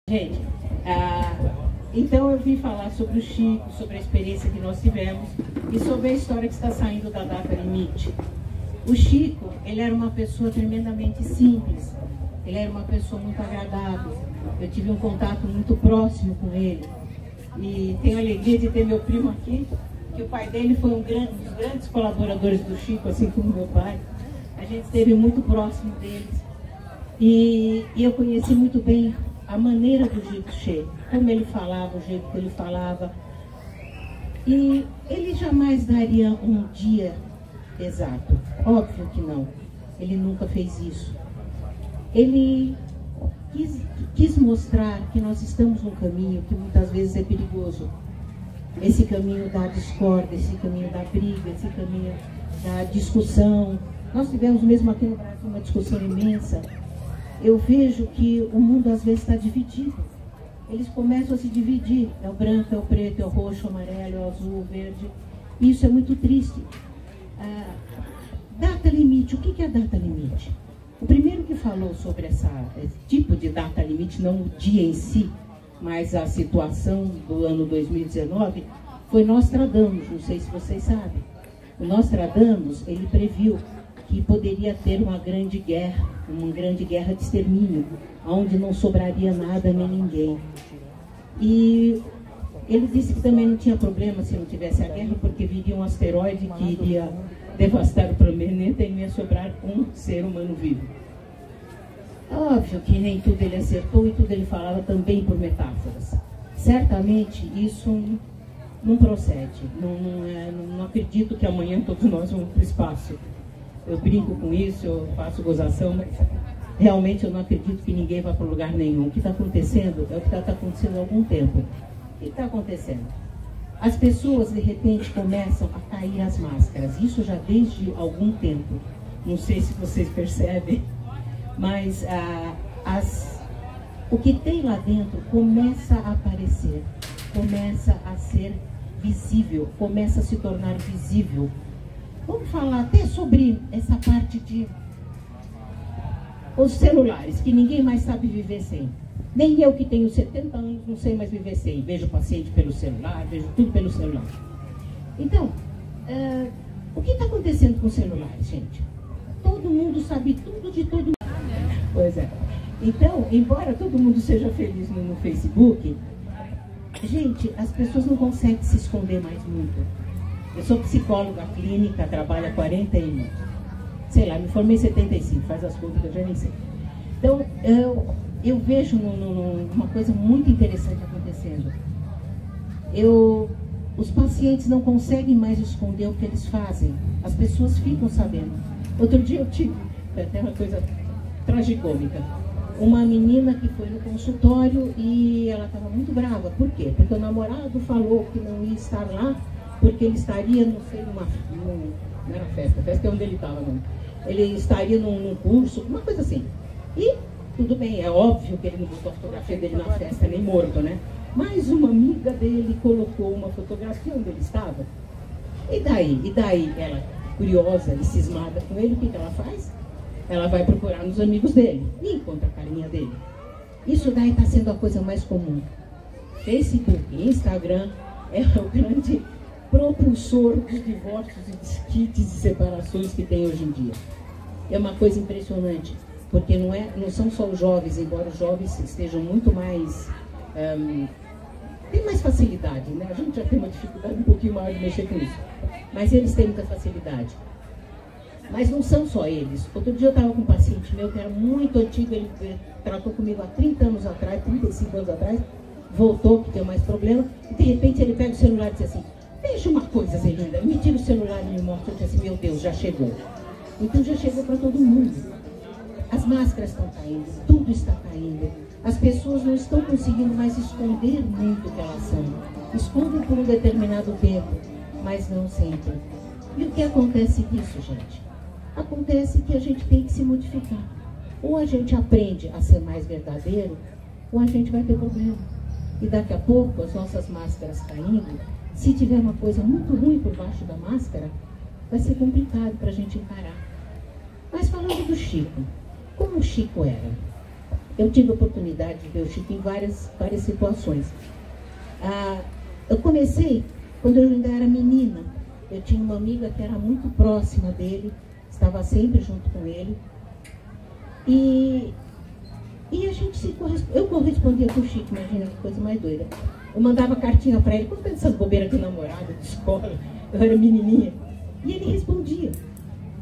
Gente, então eu vim falar sobre o Chico, sobre a experiência que nós tivemos e sobre a história que está saindo da data limite. O Chico, ele era uma pessoa tremendamente simples, ele era uma pessoa muito agradável, eu tive um contato muito próximo com ele e tenho a alegria de ter meu primo aqui, que o pai dele foi um dos grandes colaboradores do Chico, assim como meu pai. A gente esteve muito próximo deles e eu conheci muito bem a maneira do Chico Che, como ele falava, o jeito que ele falava. E ele jamais daria um dia exato, óbvio que não. Ele nunca fez isso. Ele quis mostrar que nós estamos num caminho que muitas vezes é perigoso. Esse caminho da discórdia, esse caminho da briga, esse caminho da discussão. Nós tivemos mesmo aqui no Brasil uma discussão imensa. Eu vejo que o mundo às vezes está dividido. Eles começam a se dividir. É o branco, é o preto, é o roxo, o amarelo, é o azul, o verde. Isso é muito triste. Data limite. O que é data limite? O primeiro que falou sobre esse tipo de data limite, não o dia em si, mas a situação do ano 2019, foi Nostradamus. Não sei se vocês sabem. O Nostradamus, ele previu que poderia ter uma grande guerra de extermínio, onde não sobraria nada nem ninguém. E ele disse que também não tinha problema se não tivesse a guerra, porque viria um asteroide que iria devastar o planeta e não ia sobrar um ser humano vivo. Óbvio que nem tudo ele acertou e tudo ele falava também por metáforas. Certamente isso não procede. Não acredito que amanhã todos nós vamos para o espaço. Eu brinco com isso, eu faço gozação, mas realmente eu não acredito que ninguém vá para lugar nenhum. O que está acontecendo é o que está acontecendo há algum tempo. O que está acontecendo? As pessoas, de repente, começam a cair as máscaras. Isso já desde algum tempo. Não sei se vocês percebem, mas o que tem lá dentro começa a aparecer, começa a ser visível, começa a se tornar visível. Vamos falar até sobre essa parte de os celulares, que ninguém mais sabe viver sem. Nem eu que tenho 70 anos não sei mais viver sem. Vejo o paciente pelo celular, vejo tudo pelo celular. Então, o que está acontecendo com os celulares, gente? Todo mundo sabe tudo de todo mundo. Pois é. Então, embora todo mundo seja feliz no Facebook, gente, as pessoas não conseguem se esconder mais muito. Eu sou psicóloga clínica, trabalho há 40 anos. Sei lá, me formei em 75, faz as contas que eu já nem sei. Então, eu vejo uma coisa muito interessante acontecendo. Os pacientes não conseguem mais esconder o que eles fazem. As pessoas ficam sabendo. Outro dia eu tive até uma coisa tragicômica. Uma menina que foi no consultório e ela estava muito brava. Por quê? Porque o namorado falou que não ia estar lá, porque ele estaria, não sei, não era festa é onde ele estava, não. Ele estaria num curso, uma coisa assim. E tudo bem, é óbvio que ele não botou a fotografia dele na festa, nem morto, né? Mas uma amiga dele colocou uma fotografia onde ele estava. E daí, ela, curiosa e cismada com ele, o que ela faz? Ela vai procurar nos amigos dele e encontra a carinha dele. Isso daí está sendo a coisa mais comum. Facebook e Instagram é o grande propulsor dos divórcios e desquites e separações que tem hoje em dia. É uma coisa impressionante, porque não são só os jovens, embora os jovens estejam muito mais... tem mais facilidade, né? A gente já tem uma dificuldade um pouquinho maior de mexer com isso. Mas eles têm muita facilidade. Mas não são só eles. Outro dia eu estava com um paciente meu que era muito antigo, ele tratou comigo há 30 anos atrás, 35 anos atrás, voltou, que tem mais problema, e de repente ele pega o celular e diz assim: veja uma coisa, Zelinda, me tira o celular e me mostra. Eu disse assim: meu Deus, já chegou. Então já chegou para todo mundo. As máscaras estão caindo, tudo está caindo. As pessoas não estão conseguindo mais esconder muito o que elas são. Escondem por um determinado tempo, mas não sempre. E o que acontece disso, gente? Acontece que a gente tem que se modificar. Ou a gente aprende a ser mais verdadeiro, ou a gente vai ter problema. E daqui a pouco, as nossas máscaras caindo, se tiver uma coisa muito ruim por baixo da máscara, vai ser complicado para a gente encarar. Mas falando do Chico, como o Chico era? Eu tive a oportunidade de ver o Chico em várias situações. Eu comecei quando eu ainda era menina. Eu tinha uma amiga que era muito próxima dele, estava sempre junto com ele. E a gente eu correspondia com o Chico, imagina que coisa mais doida. Eu mandava cartinha para ele, contando essas bobeiras de namorada, de escola, eu era menininha. E ele respondia.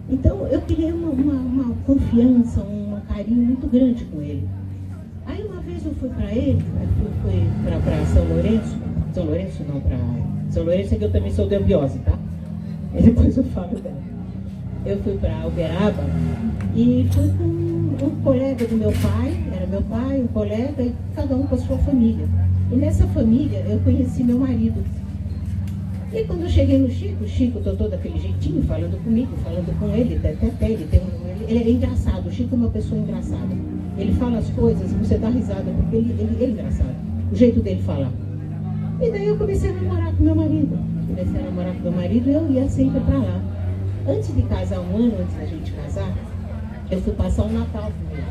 Então eu criei uma confiança, um carinho muito grande com ele. Aí uma vez eu fui para ele, fui para São Lourenço. São Lourenço não, para São Lourenço é que eu também sou de Ambiose, tá? E depois eu falo dela. Eu fui para Uberaba e fui com um colega do meu pai, era meu pai, um colega, e cada um com a sua família. E nessa família eu conheci meu marido. E quando eu cheguei no Chico, o Chico todo daquele jeitinho, falando comigo, falando com ele, até ele é engraçado, o Chico é uma pessoa engraçada. Ele fala as coisas e você dá risada, porque ele é engraçado, o jeito dele falar. E daí eu comecei a namorar com meu marido. E eu ia sempre para lá. Antes de casar, um ano antes da gente casar, eu fui passar um Natal com ele.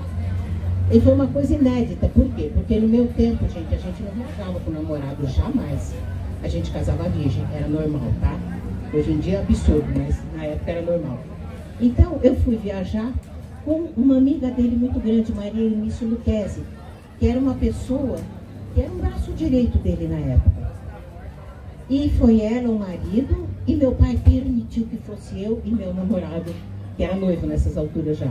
E foi uma coisa inédita. Por quê? Porque no meu tempo, gente, a gente não viajava com namorado, jamais. A gente casava virgem, era normal, tá? Hoje em dia é absurdo, mas na época era normal. Então, eu fui viajar com uma amiga dele muito grande, Maria Eunice Luquezzi, que era uma pessoa, que era um braço direito dele na época. E foi ela, o marido, e meu pai permitiu que fosse eu e meu namorado, que era noivo nessas alturas já,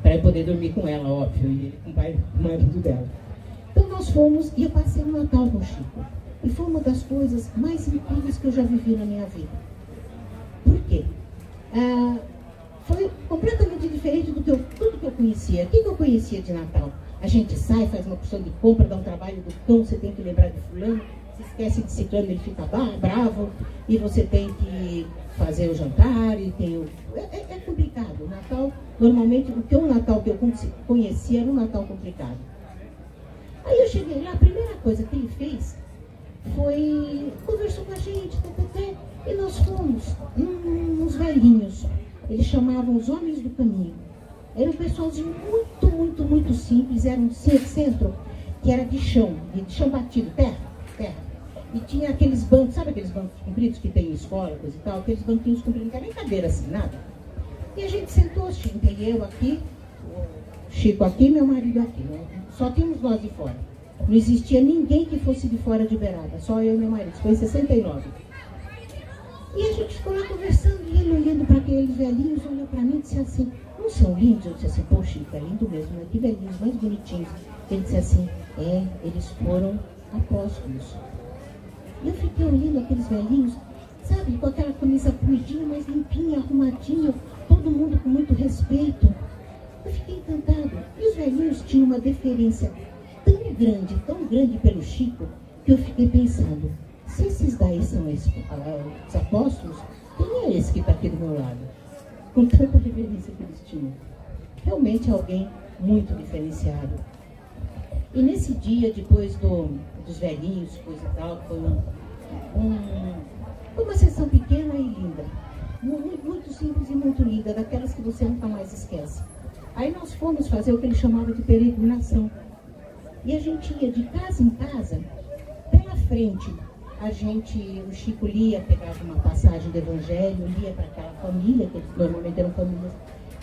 para eu poder dormir com ela, óbvio, e ele com o marido dela. Então nós fomos, e eu passei o Natal com o Chico. E foi uma das coisas mais incríveis que eu já vivi na minha vida. Por quê? Foi completamente diferente do que tudo que eu conhecia. O que eu conhecia de Natal? A gente sai, faz uma porção de compra, dá um trabalho do cão, você tem que lembrar de fulano, se esquece de ciclano, ele fica bravo, e você tem que fazer o jantar, e tem o... É complicado. O Natal, normalmente, o Natal que eu conhecia era um Natal complicado. Aí eu cheguei lá, a primeira coisa que ele fez foi, conversou com a gente, e nós fomos uns velhinhos. Eles chamavam os Homens do Caminho. Era um pessoalzinho muito simples, era um centro que era de chão batido, terra. E tinha aqueles bancos, sabe aqueles bancos compridos que tem em escola, coisa e tal, aqueles banquinhos compridos, não tinha nem cadeira assim, nada. E a gente sentou, sentei eu aqui, o Chico aqui, meu marido aqui, né? Só tínhamos nós de fora. Não existia ninguém que fosse de fora de Uberaba, só eu e meu marido, foi em 69. E a gente ficou lá conversando, e ele olhando para aqueles velhinhos, olhou para mim e disse assim, não são lindos? Eu disse assim, pô, Chico, é lindo mesmo, né? Que velhinhos, mais bonitinhos. Ele disse assim, eles foram apóstolos. E eu fiquei olhando aqueles velhinhos, sabe, com aquela camisa puidinha, mas limpinha, arrumadinha, todo mundo com muito respeito. Eu fiquei encantado. E os velhinhos tinham uma deferência tão grande pelo Chico, que eu fiquei pensando, se esses daí são os apóstolos, quem é esse que está aqui do meu lado? Com tanta reverência que eles tinham. Realmente alguém muito diferenciado. E nesse dia, depois dos velhinhos, coisa e tal, foi uma sessão pequena e linda. Muito simples e muito linda, daquelas que você nunca mais esquece. Aí nós fomos fazer o que ele chamava de peregrinação. E a gente ia de casa em casa, pela frente, o Chico lia, pegava uma passagem do Evangelho, lia para aquela família, que normalmente eram famílias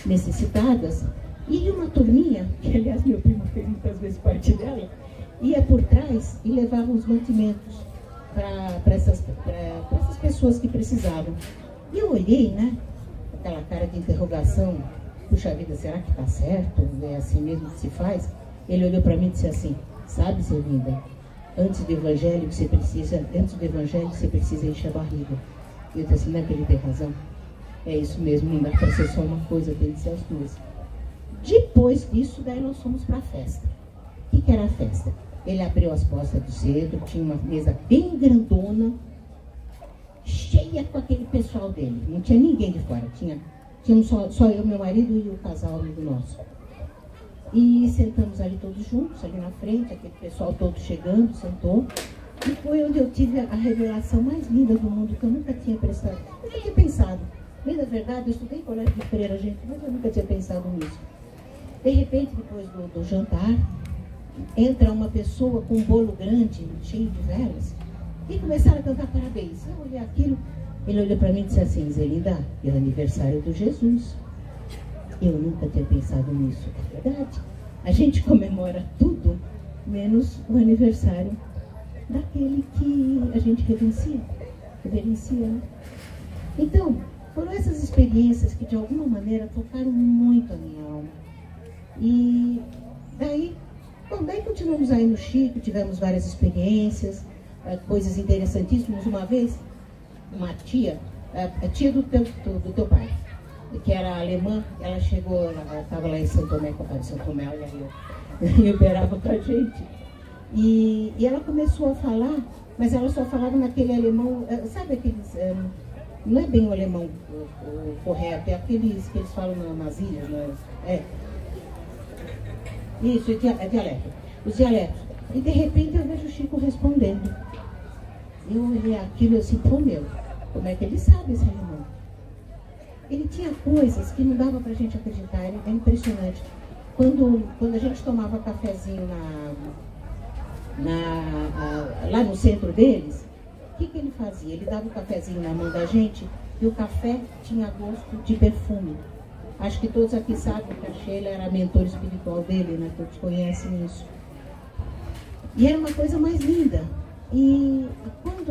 necessitadas, e uma turminha, que aliás meu primo fez muitas vezes parte dela, ia por trás e levava os mantimentos para essas pessoas que precisavam. E eu olhei, né, aquela cara de interrogação, puxa vida, será que está certo? É assim mesmo que se faz? Ele olhou para mim e disse assim, sabe, seu linda, antes do evangelho você precisa encher a barriga. E eu disse assim, não é que ele tem razão? É isso mesmo, não dá para ser só uma coisa, tem que ser as duas. Depois disso, daí nós fomos para a festa. O que era a festa? Ele abriu as portas do centro, tinha uma mesa bem grandona, cheia com aquele pessoal dele. Não tinha ninguém de fora, tínhamos só eu, meu marido e o casal amigo nosso. E sentamos ali todos juntos, ali na frente, aquele pessoal todo chegando, sentou. E foi onde eu tive a revelação mais linda do mundo, que eu nunca tinha pensado. Bem, na verdade, eu estudei em colégio de freira, gente, mas eu nunca tinha pensado nisso. De repente, depois do jantar, entra uma pessoa com um bolo grande, cheio de velas, e começaram a cantar parabéns. Eu olhei aquilo, ele olhou para mim e disse assim: Zelinda, é o aniversário do Jesus. Eu nunca tinha pensado nisso, é verdade. A gente comemora tudo, menos o aniversário daquele que a gente reverencia, né? Então, foram essas experiências que de alguma maneira tocaram muito a minha alma. E daí continuamos aí no Chico, tivemos várias experiências, coisas interessantíssimas. Uma vez, uma tia, a tia do teu pai, que era alemã, ela chegou, ela estava lá em São Tomé, olha eu, em Uberaba com a gente. E ela começou a falar, mas ela só falava naquele alemão, sabe aqueles, não é bem o alemão o correto, é aqueles que eles falam nas ilhas, Isso, é dialeto, os dialetos. E de repente eu vejo o Chico respondendo. Eu olhei aquilo e assim, pô, meu, como é que ele sabe esse alemão? Ele tinha coisas que não dava pra gente acreditar, é impressionante. Quando a gente tomava cafezinho lá no centro deles, o que ele fazia? Ele dava o cafezinho na mão da gente e o café tinha gosto de perfume. Acho que todos aqui sabem que a Sheila era a mentora espiritual dele, né? Todos conhecem isso. E era uma coisa mais linda. E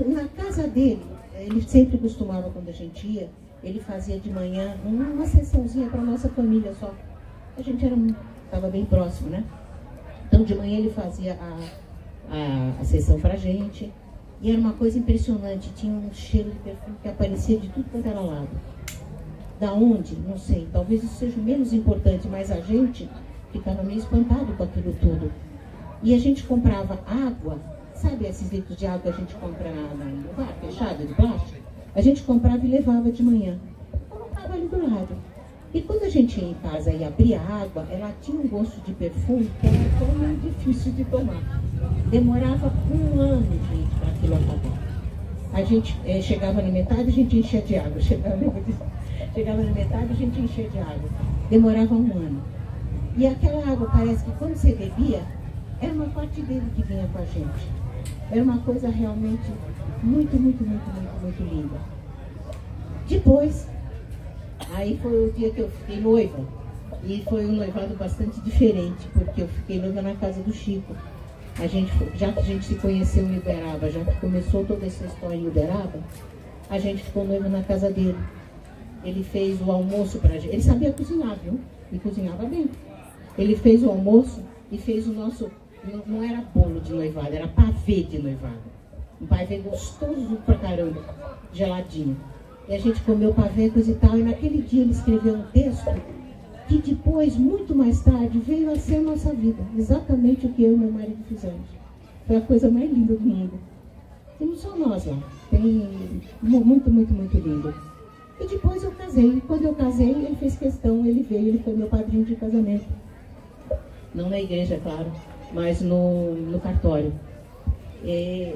na casa dele, ele sempre costumava, quando a gente ia, ele fazia de manhã uma sessãozinha para a nossa família só. A gente estava bem próximo, né? Então de manhã ele fazia a sessão para a gente. E era uma coisa impressionante, tinha um cheiro de perfume que aparecia de tudo quanto era lado. Da onde? Não sei, talvez isso seja menos importante, mas a gente ficava meio espantado com aquilo tudo. E a gente comprava água, sabe esses litros de água que a gente compra no bar, fechado, de plástico? A gente comprava e levava de manhã. Colocava ali do lado. E quando a gente ia em casa e abria a água, ela tinha um gosto de perfume que era tão difícil de tomar. Demorava um ano, gente, para aquilo acabar. A gente chegava na metade, a gente enchia de água. Chegava na metade, a gente enchia de água. Demorava um ano. E aquela água, parece que quando você bebia, era uma parte dele que vinha com a gente. Era uma coisa realmente muito, muito, muito, muito, muito linda. Depois, aí foi o dia que eu fiquei noiva. E foi um noivado bastante diferente, porque eu fiquei noiva na casa do Chico. Já que a gente se conheceu em Uberaba, já que começou toda essa história em Uberaba, a gente ficou noiva na casa dele. Ele fez o almoço pra gente. Ele sabia cozinhar, viu? E cozinhava bem. Ele fez o almoço e fez o nosso... Não era bolo de noivado, era pavê de noivado. Um pavê gostoso pra caramba, geladinho. E a gente comeu pavê, coisa e tal. E naquele dia ele escreveu um texto que depois, muito mais tarde, veio a ser a nossa vida. Exatamente o que eu e meu marido fizemos. Foi a coisa mais linda do mundo. E não só nós lá. Tem muito, muito, muito lindo. E depois eu casei. E quando eu casei, ele fez questão, ele veio, ele foi meu padrinho de casamento. Não na igreja, claro, mas no cartório. E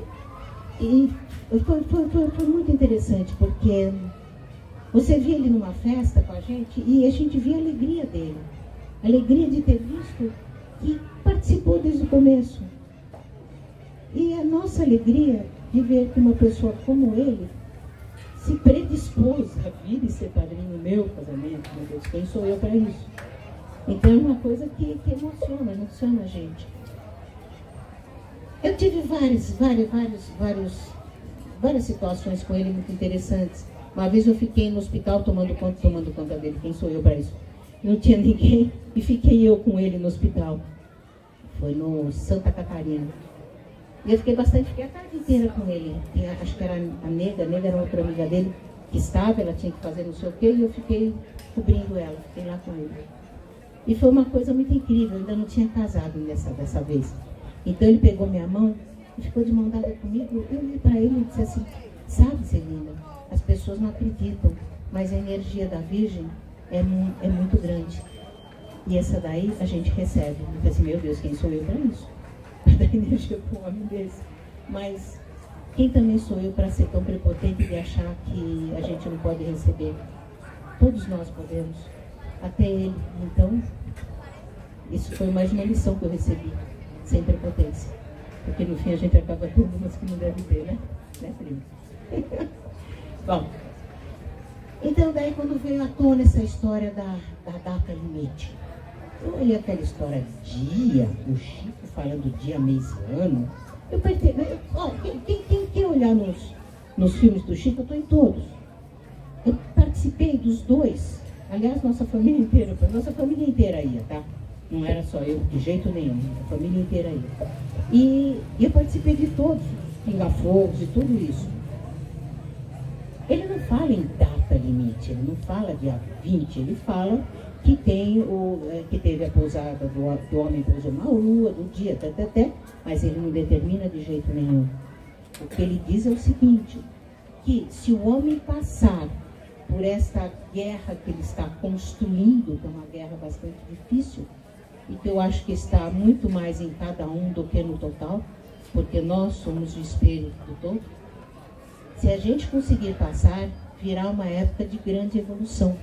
foi muito interessante, porque você via ele numa festa com a gente e a gente via a alegria dele. A alegria de ter visto que participou desde o começo. E a nossa alegria de ver que uma pessoa como ele se predispôs a vir e ser padrinho no meu casamento. Meu Deus, quem sou eu para isso? Então é uma coisa que emociona a gente. Eu tive várias situações com ele muito interessantes. Uma vez eu fiquei no hospital tomando conta dele. Quem sou eu para isso? Não tinha ninguém e fiquei eu com ele no hospital. Foi no Santa Catarina. E eu fiquei a tarde inteira com ele. Acho que era a Nega era outra amiga dele que estava, ela tinha que fazer não sei o quê, e eu fiquei cobrindo ela, fiquei lá com ele. E foi uma coisa muito incrível, eu ainda não tinha casado dessa vez. Então ele pegou minha mão e ficou de mão dada comigo. Eu olhei para ele e disse assim: sabe, Celina, as pessoas não acreditam, mas a energia da Virgem é muito grande. E essa daí a gente recebe. Eu falei assim: meu Deus, quem sou eu para isso? Para dar energia para um homem desse. Mas quem também sou eu para ser tão prepotente de achar que a gente não pode receber? Todos nós podemos. Até ele. Então, isso foi mais uma lição que eu recebi. Sem prepotência. Porque no fim a gente acaba tendo umas que não deve ter, né? Né, primo? Bom, então daí quando veio à tona essa história da data limite, eu olhei aquela história dia, o Chico falando dia, mês e ano, eu percebi, quem olhar nos filmes do Chico, eu estou em todos. Eu participei dos dois, aliás, nossa família inteira ia, tá? Não era só eu, de jeito nenhum, a família inteira ia. E eu participei de todos, Pinga-Fogos e tudo isso. Ele não fala em data limite, ele não fala dia 20, ele fala que que teve a pousada do homem pousou na lua, do dia, mas ele não determina de jeito nenhum. O que ele diz é o seguinte, que se o homem passar por esta guerra que ele está construindo, que é uma guerra bastante difícil, e que eu acho que está muito mais em cada um do que no total, porque nós somos o espelho do todo. Se a gente conseguir passar, virá uma época de grande evolução,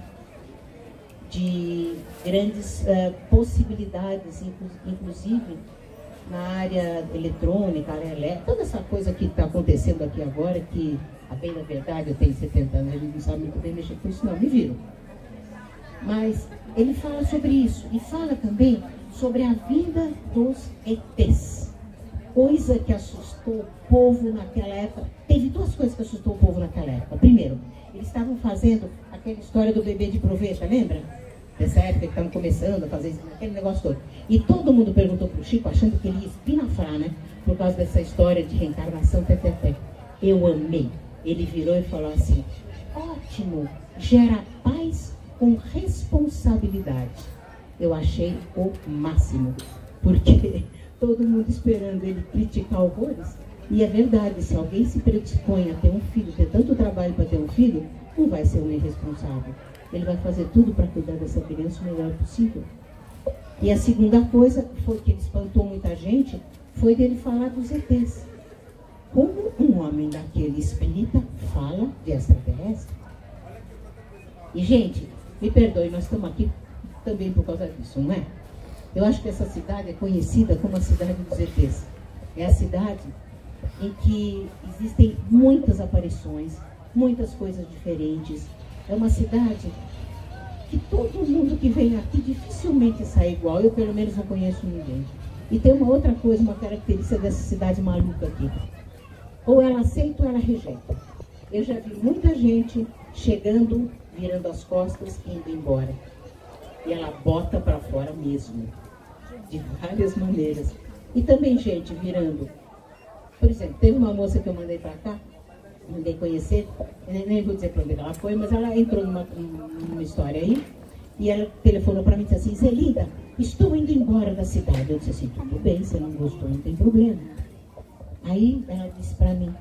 de grandes possibilidades, inclusive na área eletrônica, área elétrica, toda essa coisa que está acontecendo aqui agora, que, a bem da verdade, eu tenho 70 anos, a gente não sabe muito bem mexer com isso, não, me viram. Mas ele fala sobre isso, e fala também sobre a vinda dos ETs. Coisa que assustou o povo naquela época. Teve duas coisas que assustou o povo naquela época. Primeiro, eles estavam fazendo aquela história do bebê de proveta, lembra? Dessa época que estavam começando a fazer aquele negócio todo. E todo mundo perguntou pro Chico, achando que ele ia espinafrar, né? Por causa dessa história de reencarnação, Eu amei. Ele virou e falou assim, ótimo, gera paz com responsabilidade. Eu achei o máximo, porque todo mundo esperando ele criticar horrores. E é verdade, se alguém se predispõe a ter um filho, ter tanto trabalho para ter um filho, não vai ser um irresponsável. Ele vai fazer tudo para cuidar dessa criança o melhor possível. E a segunda coisa, foi que ele espantou muita gente, foi dele falar dos ETs. Como um homem daquele espírita fala de extraterrestre? E, gente, me perdoe, nós estamos aqui também por causa disso, não é? Eu acho que essa cidade é conhecida como a cidade dos ETs. É a cidade em que existem muitas aparições, muitas coisas diferentes. É uma cidade que todo mundo que vem aqui dificilmente sai igual. Eu, pelo menos, não conheço ninguém. E tem uma outra coisa, uma característica dessa cidade maluca aqui. Ou ela aceita ou ela rejeita. Eu já vi muita gente chegando, virando as costas e indo embora. E ela bota para fora mesmo. De várias maneiras. E também gente virando. Por exemplo, teve uma moça que eu mandei para cá, mandei conhecer, nem vou dizer para onde ela foi, mas ela entrou numa história aí, e ela telefonou para mim e disse assim, Zelinda, estou indo embora da cidade. Eu disse assim, tudo bem, você não gostou, não tem problema. Aí ela disse para mim,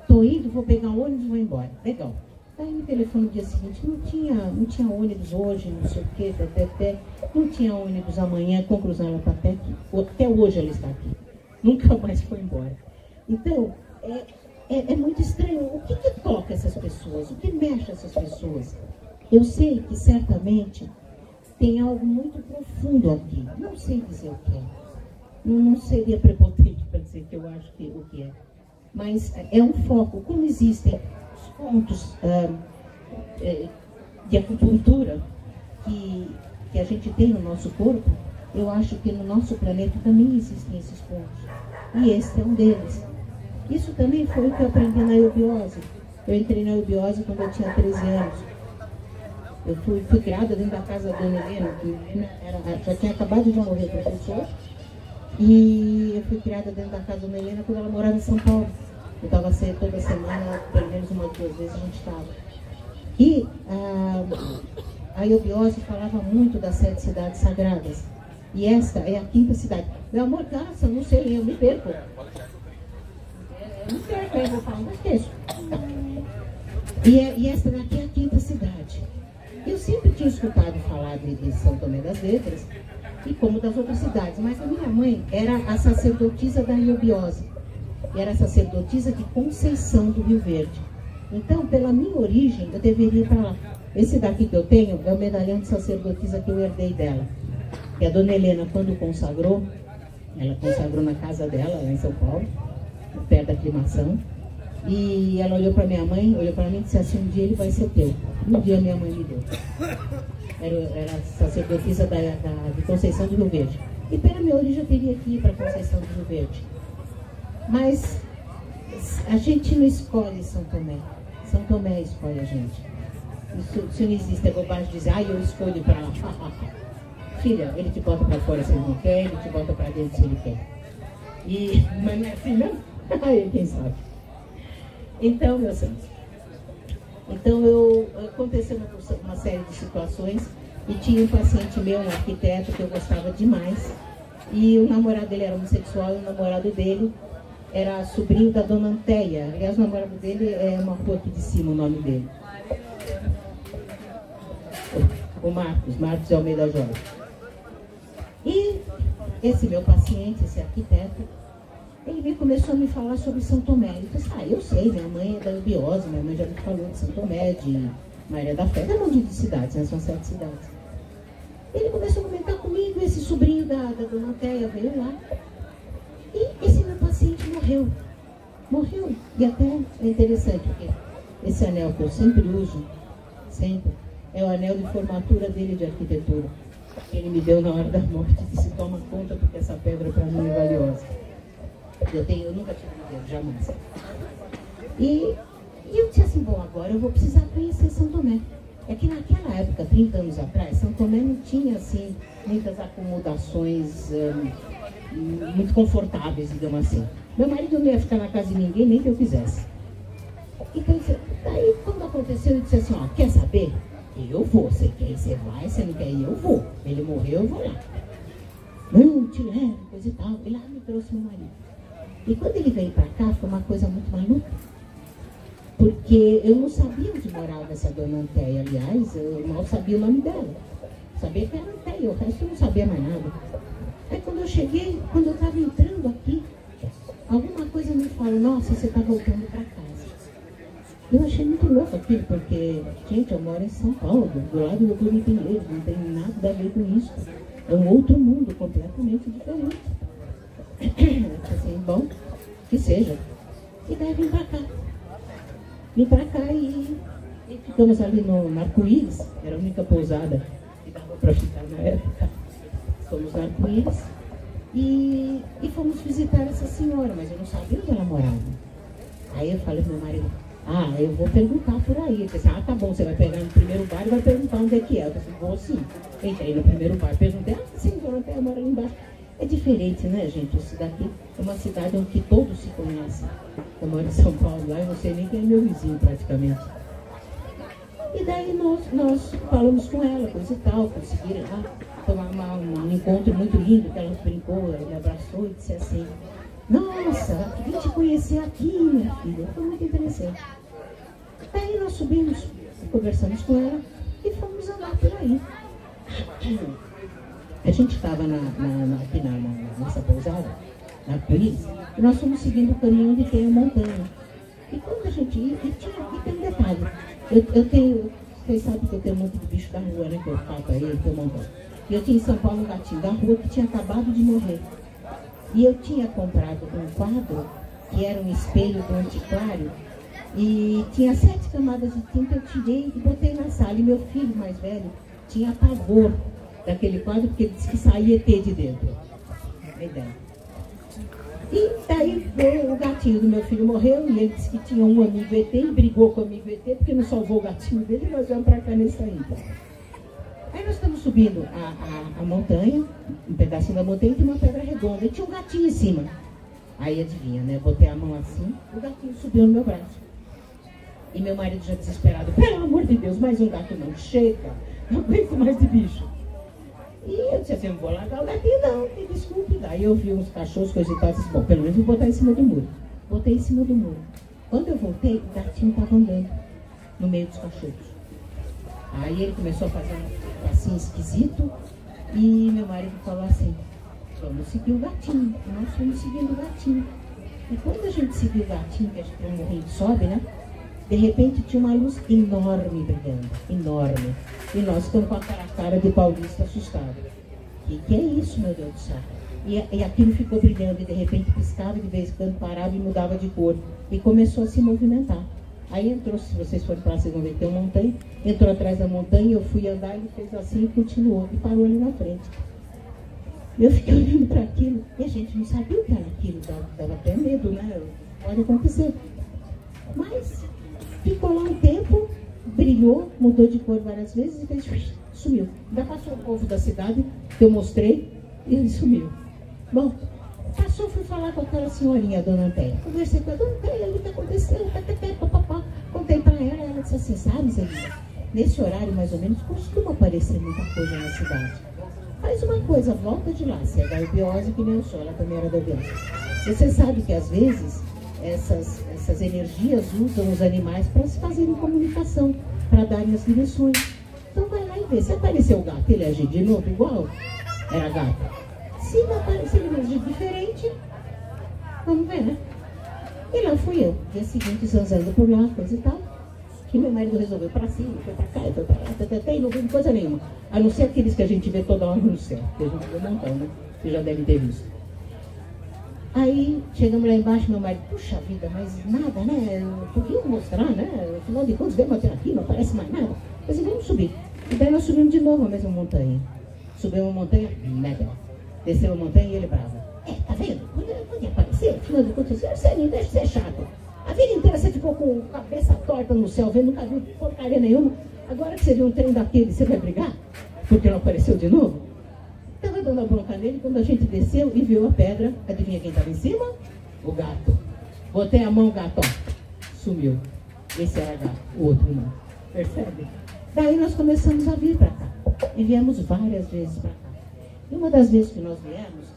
estou indo, vou pegar um ônibus e vou embora. Legal. Aí no telefone no dia seguinte, não tinha ônibus hoje, não sei o quê, não tinha ônibus amanhã, conclusão, ela está até aqui. Até hoje ela está aqui. Nunca mais foi embora. Então, é muito estranho. O que toca essas pessoas? O que mexe essas pessoas? Eu sei que certamente tem algo muito profundo aqui. Não sei dizer o que é. Não seria prepotente para dizer que eu acho que o que é. Mas é um foco. Como existem os pontos de acupuntura que a gente tem no nosso corpo, eu acho que no nosso planeta também existem esses pontos. E esse é um deles. Isso também foi o que eu aprendi na eubiose. Eu entrei na eubiose quando eu tinha 13 anos. Eu fui criada dentro da casa da Dona Helena, que Helena já tinha acabado de morrer professor. E eu fui criada dentro da casa da Dona Helena quando ela morava em São Paulo. Eu estava toda semana, pelo menos uma ou duas vezes a gente estava. E a eubiose falava muito das 7 cidades sagradas. E esta é a 5ª cidade. Meu amor, caça, não sei, eu me perco. Eu me perco, eu vou falar, não esqueço. E esta daqui é a 5ª cidade. Eu sempre tinha escutado falar de São Tomé das Letras, e como das outras cidades, mas a minha mãe era a sacerdotisa da eubiose. E era a sacerdotisa de Conceição do Rio Verde. Então, pela minha origem, eu deveria ir para lá. Esse daqui que eu tenho é o medalhão de sacerdotisa que eu herdei dela. Que a dona Helena, quando consagrou, ela consagrou na casa dela, lá em São Paulo, perto da aclimação. E ela olhou para minha mãe, olhou para mim e disse assim: um dia ele vai ser teu. Um dia minha mãe me deu. Era sacerdotisa de Conceição do Rio Verde. E pela minha origem eu teria que ir para Conceição do Rio Verde. Mas a gente não escolhe São Tomé. São Tomé escolhe a gente. Isso não existe, é bobagem dizer, eu escolho para lá. Filha, ele te bota para fora se ele não quer, ele te bota para dentro se ele quer. Mas não é assim, não? Aí quem sabe. Então, meus santos, aconteceu uma série de situações e tinha um paciente meu, um arquiteto que eu gostava demais, e o namorado dele era homossexual e o namorado dele era sobrinho da dona Anteia. Aliás, o namorado dele é uma rua aqui de cima, o nome dele. O Marcos de Almeida Jorge. E esse meu paciente, esse arquiteto, ele começou a me falar sobre São Tomé. Ele disse: eu sei, minha mãe é da Ubiose, minha mãe já me falou de São Tomé, de Maria da Fé, da mão de cidades, né? São 7 cidades. Ele começou a comentar comigo, esse sobrinho da dona Anteia veio lá. E esse meu paciente morreu. Morreu. E até é interessante, porque esse anel que eu sempre uso, sempre, é o anel de formatura dele de arquitetura. Que ele me deu na hora da morte. Disse: toma conta, porque essa pedra para mim é valiosa. Eu nunca tive dinheiro, jamais. E eu disse assim: bom, agora eu vou precisar conhecer São Tomé. É que naquela época, 30 anos atrás, São Tomé não tinha assim muitas acomodações muito confortáveis, digamos assim. Meu marido não ia ficar na casa de ninguém, nem que eu quisesse. Então, daí quando aconteceu, eu disse assim: quer saber? Eu vou, você quer ir, você vai, você não quer ir, eu vou. Ele morreu, eu vou lá. Não, te levo, coisa e tal. E lá me trouxe meu marido. E quando ele veio para cá, foi uma coisa muito maluca. Porque eu não sabia onde morava essa dona Anteia. Aliás, eu mal sabia o nome dela. Sabia que era Anteia, o resto eu não sabia mais nada. Aí quando eu cheguei, quando eu estava entrando aqui, alguma coisa me falou: nossa, você está voltando para casa. Eu achei muito louco aquilo, porque, gente, eu moro em São Paulo, do lado do Clube Pinheiros, não tem nada a ver com isso. É um outro mundo completamente diferente. Assim, bom, que seja. E daí vim pra cá. Vim pra cá e ficamos ali no Arco-Íris, era a única pousada que dava pra ficar na época. Fomos no Arco-Íris e fomos visitar essa senhora, mas eu não sabia onde ela morava. Aí eu falei pro meu marido: eu vou perguntar por aí. Ele disse: tá bom, você vai pegar no primeiro bar e vai perguntar onde é que é. Eu disse: vou sim. Entrei no primeiro bar, perguntei: sim, dona Anteia mora ali embaixo. É diferente, né, gente? Isso daqui é uma cidade onde todos se conhecem. Eu moro em São Paulo, lá eu não sei nem quem é meu vizinho, praticamente. E daí nós falamos com ela, coisa e tal, conseguiram lá tomar um encontro muito lindo, que ela brincou, ele abraçou e disse assim: nossa, vim te conhecer aqui, minha filha. Foi muito interessante. Daí nós subimos, conversamos com ela e fomos andar por aí. A gente estava aqui nessa pousada, na Arco-Íris, e nós fomos seguindo o caminho onde tem a montanha. E quando a gente ia, e tem um detalhe, eu tenho, vocês sabem que eu tenho um monte de bicho da rua, né, que eu cato aí, que eu monto. E eu tinha em São Paulo um gatinho da rua que tinha acabado de morrer. E eu tinha comprado um quadro, que era um espelho do antiquário, e tinha 7 camadas de tinta, eu tirei e botei na sala. E meu filho mais velho tinha pavor daquele quadro, porque ele disse que saía ET de dentro. A ideia. E daí o gatinho do meu filho morreu, e ele disse que tinha um amigo ET, e brigou com o amigo ET, porque não salvou o gatinho dele, e nós vamos para cá nessa ida. Aí nós estamos subindo a montanha, um pedacinho da montanha, e tem uma pedra redonda, e tinha um gatinho em cima. Aí adivinha, né? Botei a mão assim, o gatinho subiu no meu braço. E meu marido já desesperado: pelo amor de Deus, mais um gato não, chega, não aguento mais de bicho. E eu disse assim: não vou largar o gatinho não, me desculpe. Daí eu vi uns cachorros, coisa e tal, disse: bom, pelo menos vou botar em cima do muro. Botei em cima do muro. Quando eu voltei, o gatinho estava andando no meio dos cachorros. Aí ele começou a fazer um passinho esquisito, e meu marido falou assim: vamos seguir o gatinho. E nós fomos seguindo o gatinho. E quando a gente seguiu o gatinho, que a gente tem um morrinho que sobe, né? De repente tinha uma luz enorme brilhando, enorme. E nós ficamos com aquela cara de paulista assustado. O que é isso, meu Deus do céu? E aquilo ficou brilhando e de repente piscava e de vez em quando parava e mudava de cor. E começou a se movimentar. Aí entrou, se vocês forem para lá, vocês vão ver que tem uma montanha. Entrou atrás da montanha, eu fui andar, ele fez assim e continuou. E parou ali na frente. Eu fiquei olhando para aquilo e a gente não sabia o que era aquilo. Dava até medo, né? Pode acontecer. Mas ficou lá um tempo, brilhou, mudou de cor várias vezes e fez, sumiu. Ainda passou o povo da cidade, que eu mostrei, e ele sumiu. Bom, passou, fui falar com aquela senhorinha, a dona Antéia. Conversei com a dona Antéia, o que aconteceu, papapá. Contei para ela, ela disse assim, sabe, Zelina, nesse horário mais ou menos costuma aparecer muita coisa na cidade. Faz uma coisa, volta de lá, se é da eubiose que nem eu sou, ela também era da eubiose. Você sabe que às vezes essas energias usam os animais para se fazerem comunicação, para darem as direções. Então vai lá e vê, se apareceu o gato, ele agir de novo igual, era gato. Se não aparecer ele agir diferente, vamos ver, né? E lá fui eu, dia seguinte zanzando por lá, coisa e tal, que meu marido resolveu para cima, foi para cá, foi para lá, e não viu coisa nenhuma. A não ser aqueles que a gente vê toda hora no céu, que a gente vê um montão, né? Você já deve ter visto. Aí chegamos lá embaixo, meu marido, puxa vida, mas nada, né? Podia mostrar, né? Afinal de contas, vemos até aqui, não aparece mais nada. Eu disse, vamos subir. E daí nós subimos de novo a mesma montanha. Subimos uma montanha, nada. Desceu a montanha e ele bravo. Tá vendo? Podia aparecer, afinal de contas, você não deixa de ser chato. A vida inteira você ficou com a cabeça torta no céu, vendo, nunca viu porcaria nenhuma. Agora que você viu um trem daquele, você vai brigar? Porque não apareceu de novo? Estava dando a bronca nele quando a gente desceu e viu a pedra. Adivinha quem estava em cima? O gato. Botei a mão, o gato, ó, sumiu. Esse era gato, o outro não. Percebe? Daí nós começamos a vir para cá. E viemos várias vezes para cá. E uma das vezes que nós viemos,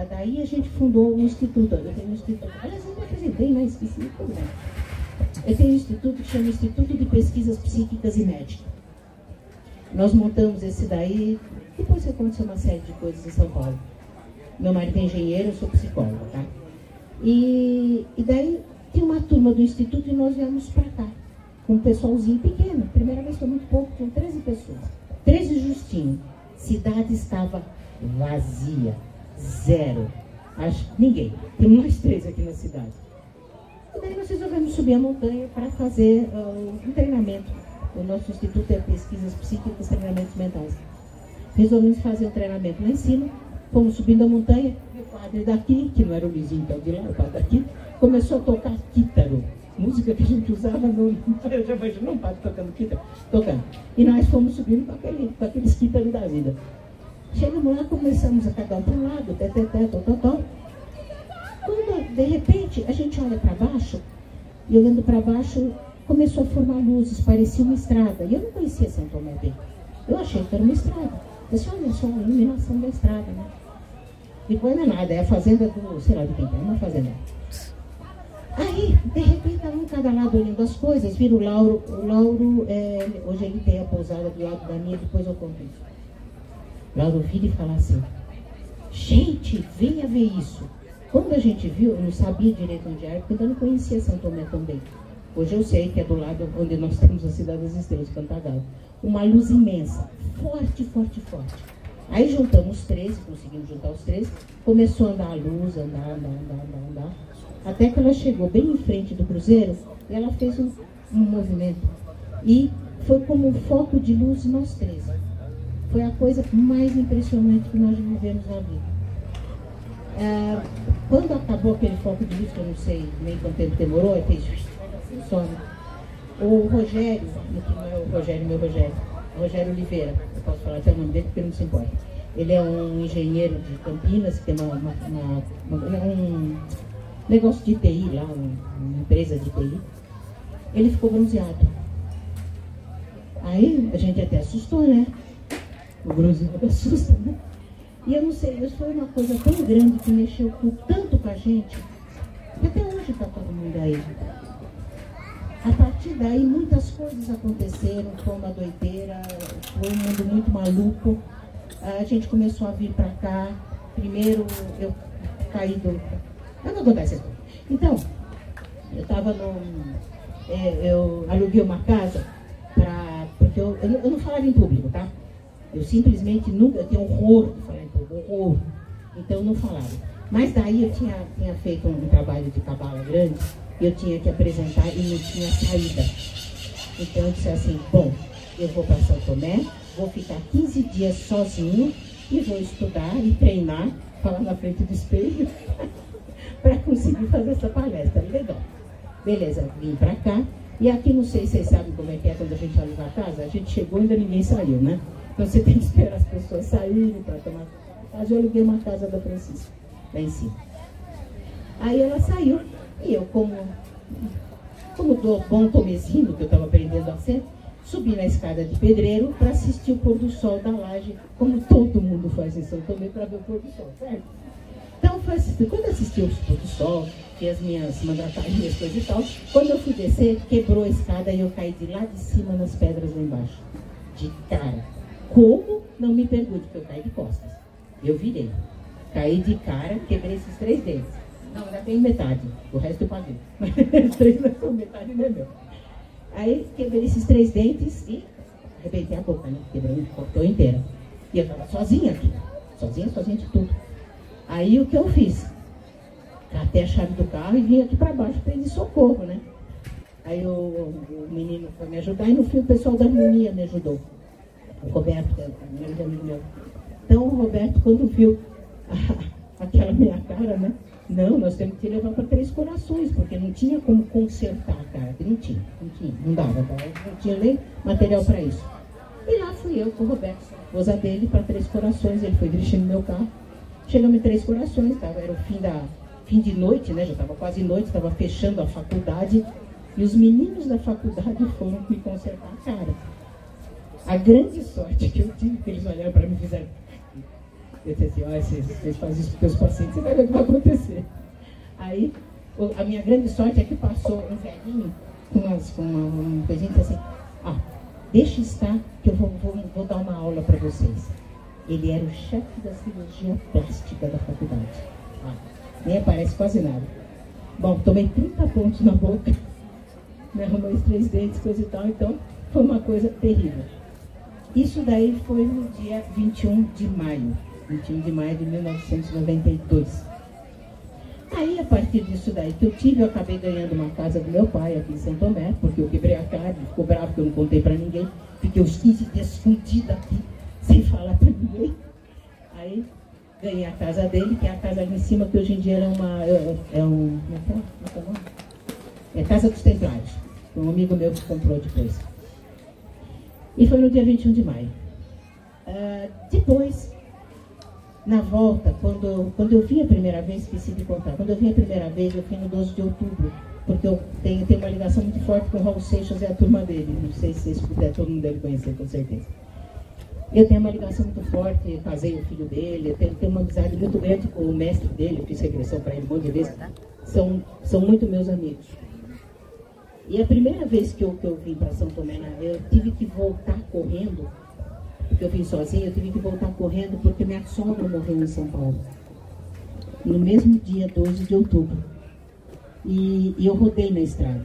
daí a gente fundou um instituto. Eu tenho um instituto. Aliás, eu me apresentei, né? Esqueci tudo bem. Eu tenho um instituto que chama Instituto de Pesquisas Psíquicas e Médicas. Nós montamos esse daí, depois que aconteceu uma série de coisas em São Paulo. Meu marido é engenheiro, eu sou psicóloga, tá? E daí tem uma turma do instituto e nós viemos para cá, com um pessoalzinho pequeno. Primeira vez foi muito pouco, tinham 13 pessoas. 13 justinho. Cidade estava vazia, zero. Ninguém. Tem mais 3 aqui na cidade. E daí nós resolvemos subir a montanha para fazer um treinamento. O nosso instituto é Pesquisas Psíquicas e Treinamentos Mentais. Resolvemos fazer um treinamento lá em cima, fomos subindo a montanha, e o padre daqui, que não era o Luizinho que é o de lá, o padre daqui, começou a tocar quítaro. Música que a gente usava no... Eu já imaginou um padre tocando quítaro? Tocando. E nós fomos subindo com aqueles quítaros da vida. Chegamos lá, começamos a cada um para um lado, Quando, de repente, a gente olha para baixo, e olhando para baixo, começou a formar luzes, parecia uma estrada. E eu não conhecia São Tomé bem. Eu achei que era uma estrada. Eu disse, olha só, a iluminação da estrada, né? Depois não é nada, é a fazenda do... sei lá de quem é uma fazenda. Aí, de repente, um cada lado olhando as coisas, vira o Lauro. O Lauro, hoje ele tem a pousada do lado da minha, depois eu conto isso. Lauro vira e fala assim, gente, venha ver isso. Quando a gente viu, eu não sabia direito onde era, porque ainda não conhecia São Tomé tão bem. Hoje eu sei que é do lado onde nós temos a Cidade das Estrelas, Cantagalo. Uma luz imensa, forte, forte, forte. Aí juntamos 13, conseguimos juntar os 13, começou a andar a luz, andar. Até que ela chegou bem em frente do cruzeiro e ela fez um movimento. E foi como um foco de luz nós 13. Foi a coisa mais impressionante que nós vivemos na vida. Quando acabou aquele foco de luz, que eu não sei nem quanto tempo demorou, eu fez some. O Rogério, que não é o Rogério, meu Rogério, Rogério Oliveira, eu posso falar até o nome dele porque não se importa. Ele é um engenheiro de Campinas, que tem um negócio de TI lá, uma empresa de TI. Ele ficou bronzeado. Aí a gente até assustou, né? O bronzeado assusta, né? E eu não sei, isso foi uma coisa tão grande que mexeu tanto com a gente, que até hoje está todo mundo aí. A partir daí, muitas coisas aconteceram, foi uma doideira, foi um mundo muito maluco. A gente começou a vir para cá. Primeiro, eu caí do... Eu vou contar essa história. Então, eu estava eu aluguei uma casa porque eu não falava em público, tá? Eu simplesmente nunca, eu tinha horror de falar em público, horror. Então eu não falava. Mas daí eu tinha feito um trabalho de cabala grande, e eu tinha que apresentar e não tinha saída. Então eu disse assim, bom, eu vou para São Tomé, vou ficar 15 dias sozinho e vou estudar e treinar, falar na frente do espelho, para conseguir fazer essa palestra. Legal. Beleza, vim para cá. E aqui, não sei se vocês sabem como é que é quando a gente aluga a casa. A gente chegou e ainda ninguém saiu, né? Então você tem que esperar as pessoas saírem para tomar casa. Eu aluguei uma casa da Francisca, lá em cima. Aí ela saiu. E eu, como do bom tomezinho que eu estava aprendendo a ser, subi na escada de pedreiro para assistir o pôr do sol da laje, como todo mundo faz em São Tomé para ver o pôr do sol, certo? Então, quando eu assisti o pôr do sol, fiz as minhas mandatarinhas, coisas e tal, quando eu fui descer, quebrou a escada e eu caí de lá de cima nas pedras lá embaixo. De cara. Como? Não me pergunte, porque eu caí de costas. Eu virei. Caí de cara, quebrei esses 3 dentes. Não, ainda tem metade. O resto eu paguei. Mas os 3 não são metade, não é meu. Aí quebrei esses 3 dentes e arrebentei a boca, né? Quebrei, cortou inteira. E eu estava sozinha aqui. Sozinha de tudo. Aí o que eu fiz? Catei a chave do carro e vim aqui para baixo, pedi socorro, né? Aí o menino foi me ajudar e no fim o pessoal da harmonia me ajudou. O Roberto, que é um grande amigo meu. Então o Roberto, quando viu aquela minha cara, né? Não, nós temos que te levar para Três Corações, porque não tinha como consertar a cara. Não dava, não tinha nem material para isso. E lá fui eu com o Roberto, esposa dele, para Três Corações. Ele foi dirigindo meu carro. Chegamos em Três Corações, era o fim de noite, né? Já estava quase noite, estava fechando a faculdade. E os meninos da faculdade foram me consertar a cara. A grande sorte que eu tive, que eles olharam para mim e fizeram... Eu disse assim, olha, vocês fazem isso para os seus pacientes, você vai ver o que vai acontecer. Aí, a minha grande sorte é que passou um velhinho com uma coisinha e disse assim, deixa estar que eu vou dar uma aula para vocês. Ele era o chefe da cirurgia plástica da faculdade. Nem aparece quase nada. Bom, tomei 30 pontos na boca, me arrumei os 3 dentes, coisa e tal, então foi uma coisa terrível. Isso daí foi no dia 21 de maio de 1992. Aí, a partir disso daí que eu acabei ganhando uma casa do meu pai aqui em São Tomé, porque eu quebrei a cara, ele ficou bravo que eu não contei pra ninguém, fiquei uns 15 dias escondida aqui, sem falar pra ninguém. Aí, ganhei a casa dele, que é a casa ali em cima, que hoje em dia é Casa dos Templários. Foi um amigo meu que comprou depois. E foi no dia 21 de maio. Depois, na volta, quando eu vim a primeira vez, esqueci de contar, quando eu vim a primeira vez, eu fui no 12 de outubro, porque eu tenho uma ligação muito forte com o Raul Seixas e a turma dele. Não sei se vocês puderem, todo mundo deve conhecer, com certeza. Eu tenho uma ligação muito forte, casei o filho dele, eu tenho uma amizade muito grande com o mestre dele, eu fiz regressão para ele um monte de vezes. São muito meus amigos. E a primeira vez que eu vim para São Tomé, eu tive que voltar correndo, porque eu vim sozinha, eu tive que voltar correndo porque minha sogra morreu em São Paulo. No mesmo dia, 12 de outubro. E eu rodei na estrada.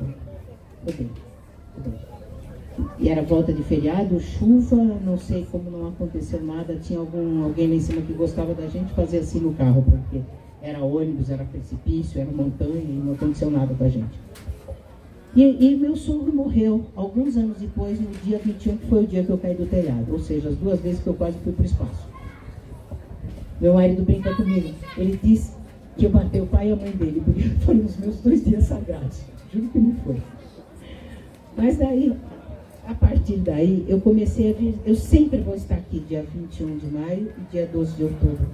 Rodei. E era volta de feriado, chuva, não sei como não aconteceu nada. Tinha alguém lá em cima que gostava da gente fazer assim no carro, porque era ônibus, era precipício, era montanha e não aconteceu nada com a gente. E meu sogro morreu alguns anos depois, no dia 21, que foi o dia que eu caí do telhado. Ou seja, as 2 vezes que eu quase fui para o espaço. Meu marido brinca comigo. Ele disse que eu matei o pai e a mãe dele, porque foram os meus 2 dias sagrados. Juro que não foi. Mas daí, a partir daí, eu comecei a vir. Eu sempre vou estar aqui dia 21 de maio e dia 12 de outubro,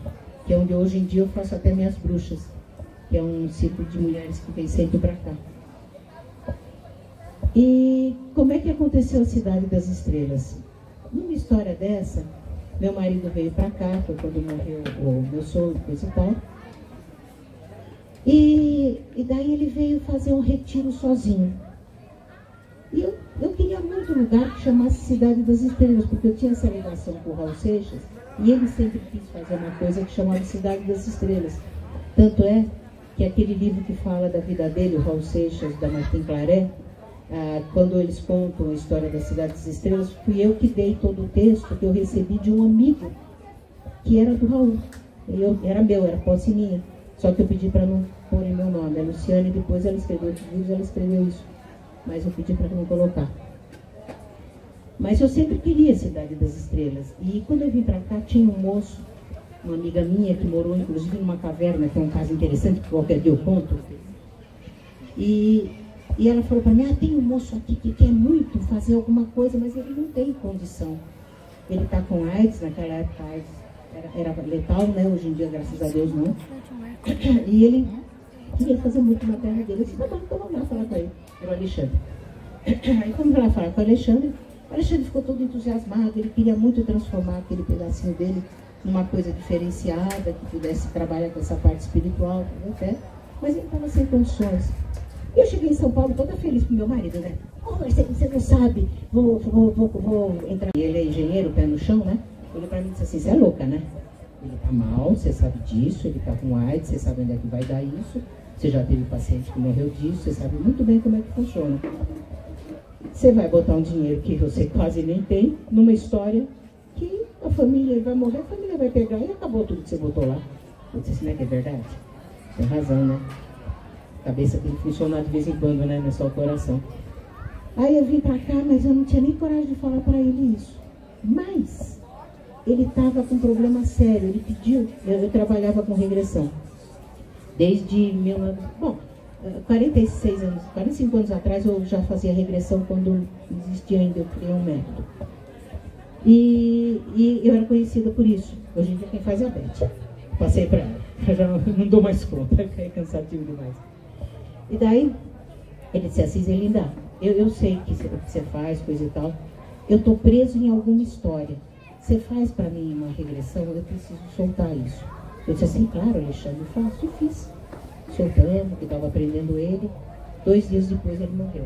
que é onde hoje em dia eu faço até minhas bruxas, que é um círculo de mulheres que vem sempre para cá. E como é que aconteceu a Cidade das Estrelas? Numa história dessa, meu marido veio para cá, foi quando morreu o meu sogro, coisa e tal. E daí ele veio fazer um retiro sozinho. E eu queria muito um lugar que chamasse Cidade das Estrelas, porque eu tinha essa ligação com o Raul Seixas, e ele sempre quis fazer uma coisa que chamava Cidade das Estrelas. Tanto é que aquele livro que fala da vida dele, o Raul Seixas, da Martin Claret, quando eles contam a história da Cidade das Estrelas, fui eu que dei todo o texto que eu recebi de um amigo, que era do Raul. Era meu, era posse minha. Só que eu pedi para não pôr em meu nome. A Luciane, depois ela escreveu outros livros, ela escreveu isso. Mas eu pedi para não colocar. Mas eu sempre queria a Cidade das Estrelas. E quando eu vim para cá, tinha um moço, uma amiga minha, que morou inclusive numa caverna, que é um caso interessante, que qualquer dia eu conto. E ela falou para mim, tem um moço aqui que quer muito fazer alguma coisa, mas ele não tem condição. Ele está com AIDS, naquela época AIDS era letal, né? Hoje em dia, graças a Deus, não. E ele queria fazer muito na terra dele. Eu disse, tá bom, então vamos lá falar com ele. Era o Alexandre. Aí fomos lá falar com o Alexandre ficou todo entusiasmado, ele queria muito transformar aquele pedacinho dele numa coisa diferenciada, que pudesse trabalhar com essa parte espiritual, até, mas ele estava sem condições. Eu cheguei em São Paulo toda feliz com meu marido, né? Você não sabe, vou entrar. E ele é engenheiro, pé no chão, né? Ele para mim disse assim, você é louca, né? Ele tá mal, você sabe disso, ele tá com AIDS, você sabe onde é que vai dar isso, você já teve paciente que morreu disso, você sabe muito bem como é que funciona. Você vai botar um dinheiro que você quase nem tem, numa história que a família vai morrer, a família vai pegar e acabou tudo que você botou lá. Eu disse assim, não é que é verdade? Tem razão, né? A cabeça tem que funcionar de vez em quando, né? Não é só o coração. Aí eu vim pra cá, mas eu não tinha nem coragem de falar pra ele isso. Mas ele estava com um problema sério, ele pediu, eu trabalhava com regressão. Desde 45 anos atrás eu já fazia regressão quando existia ainda, eu criei um método. E eu era conhecida por isso. Hoje em dia quem faz é a Beth. Passei para ela, eu já não dou mais conta, é cansativo demais. E daí, ele disse assim, Zelinda, eu sei que você faz, coisa e tal, eu estou preso em alguma história. Você faz para mim uma regressão, eu preciso soltar isso. Eu disse assim, claro, Alexandre, faço, e fiz. Soltando, que estava prendendo ele. 2 dias depois ele morreu.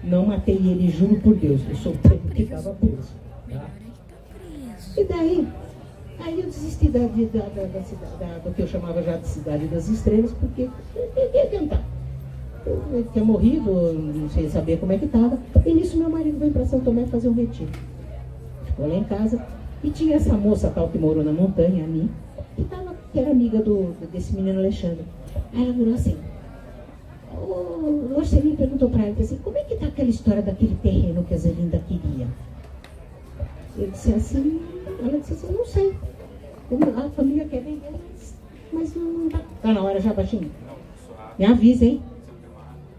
Não matei ele, juro por Deus, eu soltei porque estava preso. Tá? E daí, aí eu desisti do que eu chamava já de Cidade das Estrelas, porque eu ia tentar. Eu tinha morrido, não sei saber como é que estava. E nisso meu marido veio para São Tomé fazer um retiro. Ficou lá em casa. E tinha essa moça tal que morou na montanha, a mim, que era amiga desse menino Alexandre. Aí ela virou assim, o Marcelinho perguntou para ela, assim, como é que está aquela história daquele terreno que a Zelinda queria? Eu disse assim, ela disse assim, não sei. A família quer vender, mas não está. Está na hora já, baixinho? Me avisa, hein?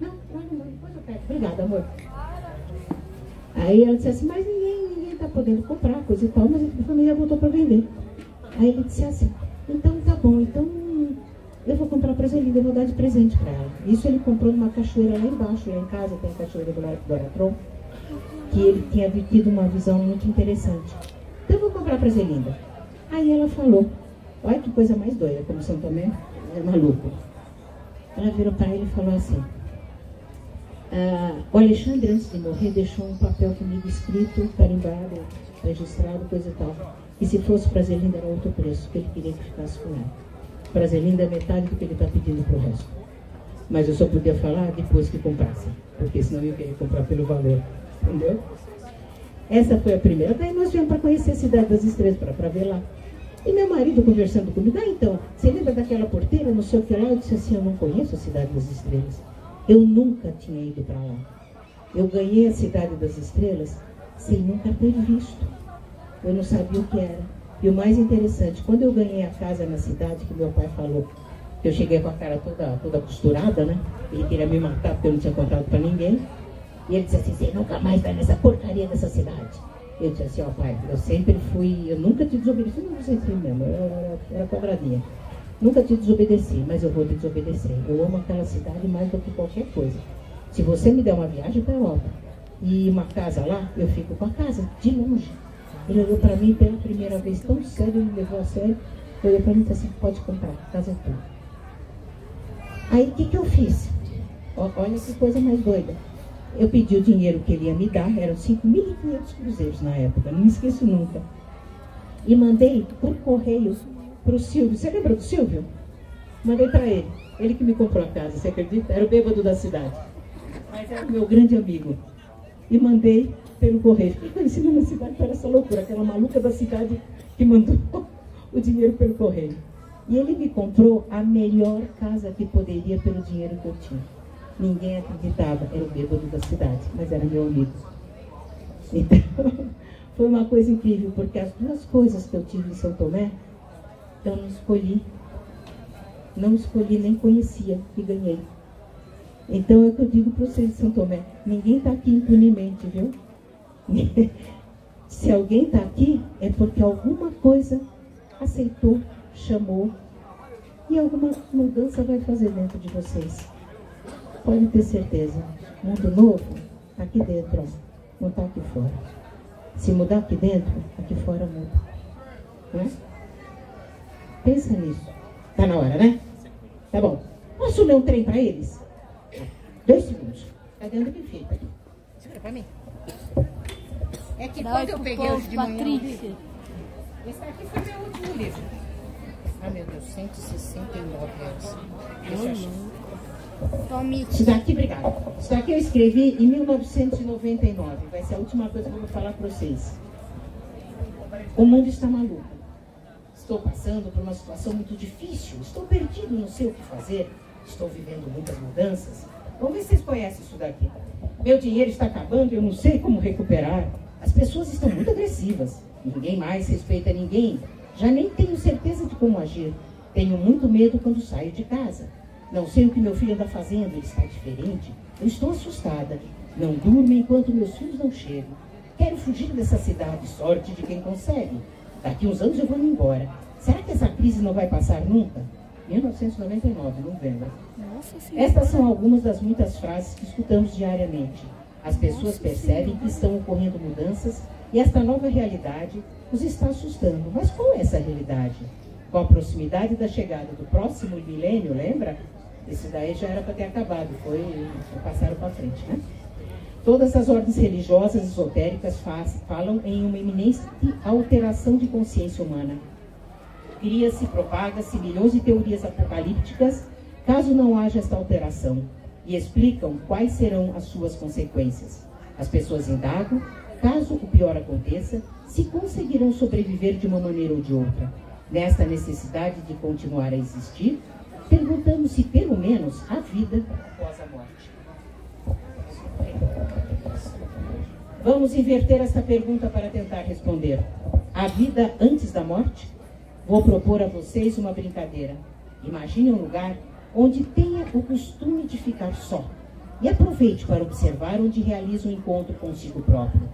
Não, depois eu pego. Obrigada, amor. Aí ela disse assim, mas ninguém está podendo comprar, coisa e tal, mas a família voltou para vender. Aí ele disse assim, então tá bom, então eu vou comprar para a Zelinda, eu vou dar de presente para ela. Isso ele comprou numa cachoeira lá embaixo, lá em casa, tem a cachoeira do Aratron, que ele tinha tido uma visão muito interessante. Então eu vou comprar para a Zelinda. Aí ela falou, olha que coisa mais doida, como São Tomé é maluco. Ela virou para ele e falou assim, o Alexandre, antes de morrer, deixou um papel comigo escrito, carimbado, registrado, coisa e tal. E se fosse para a Zelinda era outro preço, que ele queria que ficasse com ela. Para a Zelinda é metade do que ele está pedindo para o resto. Mas eu só podia falar depois que comprasse, porque senão eu ia querer comprar pelo valor, entendeu? Essa foi a primeira. Daí nós viemos para conhecer a Cidade das Estrelas, para ver lá. E meu marido conversando comigo, então, você lembra daquela porteira, não sei o que lá? Eu disse assim, eu não conheço a Cidade das Estrelas. Eu nunca tinha ido para lá. Eu ganhei a Cidade das Estrelas sem nunca ter visto. Eu não sabia o que era. E o mais interessante, quando eu ganhei a casa na cidade, que meu pai falou, que eu cheguei com a cara toda costurada, né? Ele queria me matar porque eu não tinha contado para ninguém. E ele disse assim, você nunca mais vai nessa porcaria dessa cidade. Eu disse assim, ó pai, eu sempre fui, eu nunca te desobedeci, não sei se mesmo, eu era quadradinha. Nunca te desobedeci, mas eu vou te desobedecer. Eu amo aquela cidade mais do que qualquer coisa. Se você me der uma viagem para a Europa e uma casa lá, eu fico com a casa, de longe. Ele olhou para mim pela primeira vez tão sério, ele me levou a sério. Ele olhou para mim e disse assim, pode comprar, a casa é tua. Aí o que eu fiz? Olha que coisa mais doida. Eu pedi o dinheiro que ele ia me dar, eram 5.500 cruzeiros na época, não me esqueço nunca. E mandei por correio para o Silvio. Você lembra do Silvio? Mandei para ele. Ele que me comprou a casa, você acredita? Era o bêbado da cidade. mas era o meu grande amigo. E mandei pelo correio. Fiquei conhecida na cidade por essa loucura, aquela maluca da cidade que mandou o dinheiro pelo correio. E ele me comprou a melhor casa que poderia pelo dinheiro que eu tinha. Ninguém acreditava, era o bêbado da cidade, mas era meu amigo. Então, foi uma coisa incrível, porque as duas coisas que eu tive em São Tomé, eu não escolhi, nem conhecia e ganhei. Então é o que eu digo para vocês de São Tomé, ninguém está aqui impunemente, viu? Se alguém está aqui, é porque alguma coisa aceitou, chamou, e alguma mudança vai fazer dentro de vocês. Podem ter certeza, mundo novo, aqui dentro, ó, não está aqui fora. Se mudar aqui dentro, aqui fora muda. Né? Pensa nisso. Tá na hora, né? Tá bom. Posso ler um trem para eles? 2 segundos. Tá dentro do buffet. Segura pra mim. É que quando eu peguei hoje de manhã... Esse aqui foi meu último livro. Ah, meu Deus, 169 reais. Isso daqui, obrigada. Isso daqui eu escrevi em 1999. Vai ser a última coisa que eu vou falar para vocês. O mundo está maluco. Estou passando por uma situação muito difícil. Estou perdido, não sei o que fazer. Estou vivendo muitas mudanças. Vamos ver se vocês conhecem isso daqui. Meu dinheiro está acabando e eu não sei como recuperar. As pessoas estão muito agressivas. Ninguém mais respeita ninguém. Já nem tenho certeza de como agir. Tenho muito medo quando saio de casa. Não sei o que meu filho anda fazendo, ele está diferente. Eu estou assustada. Não durmo enquanto meus filhos não chegam. Quero fugir dessa cidade, sorte de quem consegue. Daqui uns anos eu vou me embora. Será que essa crise não vai passar nunca? 1999, novembro. Estas são algumas das muitas frases que escutamos diariamente. As pessoas percebem que estão ocorrendo mudanças e esta nova realidade os está assustando. Mas qual é essa realidade? Com a proximidade da chegada do próximo milênio, lembra? Esse daí já era para ter acabado, passaram para frente, né? Todas as ordens religiosas esotéricas falam em uma iminente alteração de consciência humana. Cria-se, propaga-se milhões de teorias apocalípticas caso não haja esta alteração, e explicam quais serão as suas consequências. As pessoas indagam, caso o pior aconteça, se conseguirão sobreviver de uma maneira ou de outra. Nesta necessidade de continuar a existir, perguntamos se pelo menos há vida após a morte. Vamos inverter esta pergunta para tentar responder. Há vida antes da morte? Vou propor a vocês uma brincadeira. Imagine um lugar onde tenha o costume de ficar só. E aproveite para observar onde realiza um encontro consigo próprio.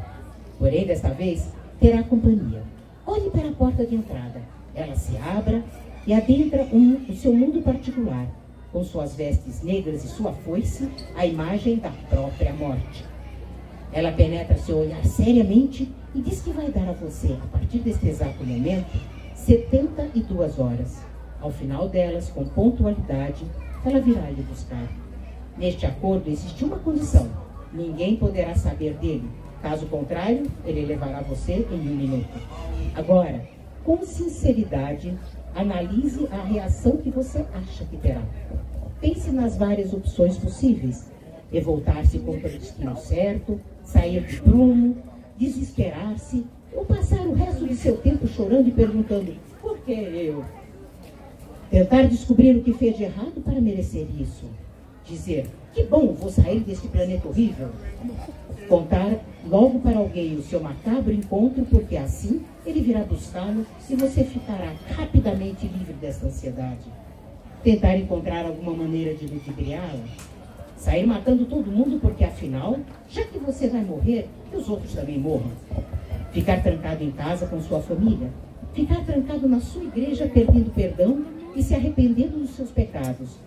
Porém, desta vez, terá companhia. Olhe para a porta de entrada. Ela se abra e adentra o seu mundo particular, com suas vestes negras e sua foice, a imagem da própria morte. Ela penetra seu olhar seriamente e diz que vai dar a você, a partir deste exato momento, 72 horas. Ao final delas, com pontualidade, ela virá lhe buscar. Neste acordo existe uma condição: ninguém poderá saber dele. Caso contrário, ele levará você em 1 minuto. Agora, com sinceridade, analise a reação que você acha que terá. Pense nas várias opções possíveis. Revoltar-se contra o destino certo, sair de prumo, desesperar-se, ou passar o resto de seu tempo chorando e perguntando: por que eu? Tentar descobrir o que fez de errado para merecer isso. Dizer: que bom, vou sair deste planeta horrível. Contar logo para alguém o seu macabro encontro, porque assim ele virá buscá-lo e você ficará rapidamente livre desta ansiedade. Tentar encontrar alguma maneira de ludibriá-la. Sair matando todo mundo porque, afinal, já que você vai morrer, que os outros também morram. Ficar trancado em casa com sua família. Ficar trancado na sua igreja perdendo perdão e se arrependendo dos seus pecados.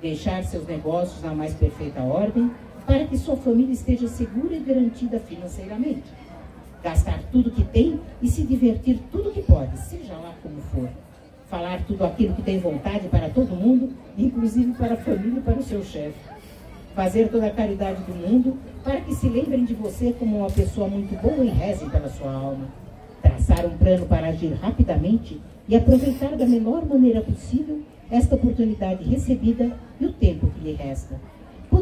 Deixar seus negócios na mais perfeita ordem para que sua família esteja segura e garantida financeiramente. Gastar tudo que tem e se divertir tudo que pode, seja lá como for. Falar tudo aquilo que tem vontade para todo mundo, inclusive para a família e para o seu chefe. Fazer toda a caridade do mundo para que se lembrem de você como uma pessoa muito boa e rezem pela sua alma. Traçar um plano para agir rapidamente e aproveitar da menor maneira possível esta oportunidade recebida e o tempo que lhe resta.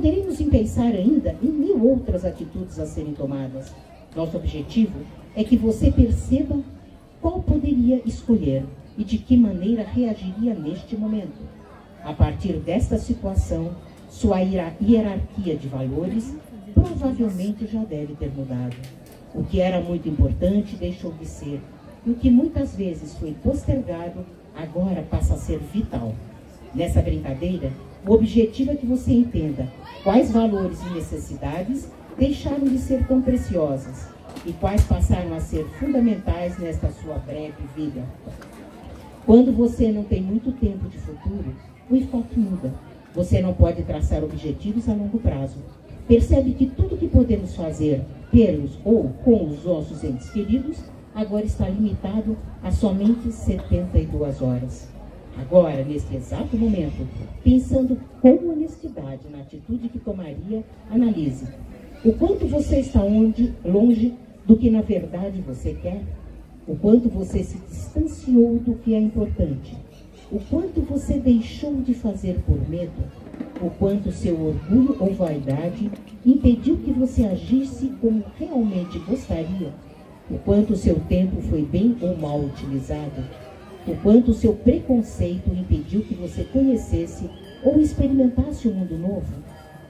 poderíamos pensar ainda em 1000 outras atitudes a serem tomadas. Nosso objetivo é que você perceba qual poderia escolher e de que maneira reagiria neste momento. A partir desta situação, sua hierarquia de valores provavelmente já deve ter mudado. O que era muito importante deixou de ser, e o que muitas vezes foi postergado agora passa a ser vital. Nessa brincadeira, o objetivo é que você entenda quais valores e necessidades deixaram de ser tão preciosas e quais passaram a ser fundamentais nesta sua breve vida. Quando você não tem muito tempo de futuro, o enfoque muda. Você não pode traçar objetivos a longo prazo. Percebe que tudo que podemos fazer pelos ou com os nossos entes queridos agora está limitado a somente 72 horas. Agora, neste exato momento, pensando com honestidade na atitude que tomaria, analise o quanto você está longe do que na verdade você quer, o quanto você se distanciou do que é importante, o quanto você deixou de fazer por medo, o quanto seu orgulho ou vaidade impediu que você agisse como realmente gostaria, o quanto seu tempo foi bem ou mal utilizado, o quanto seu preconceito impediu que você conhecesse ou experimentasse um mundo novo,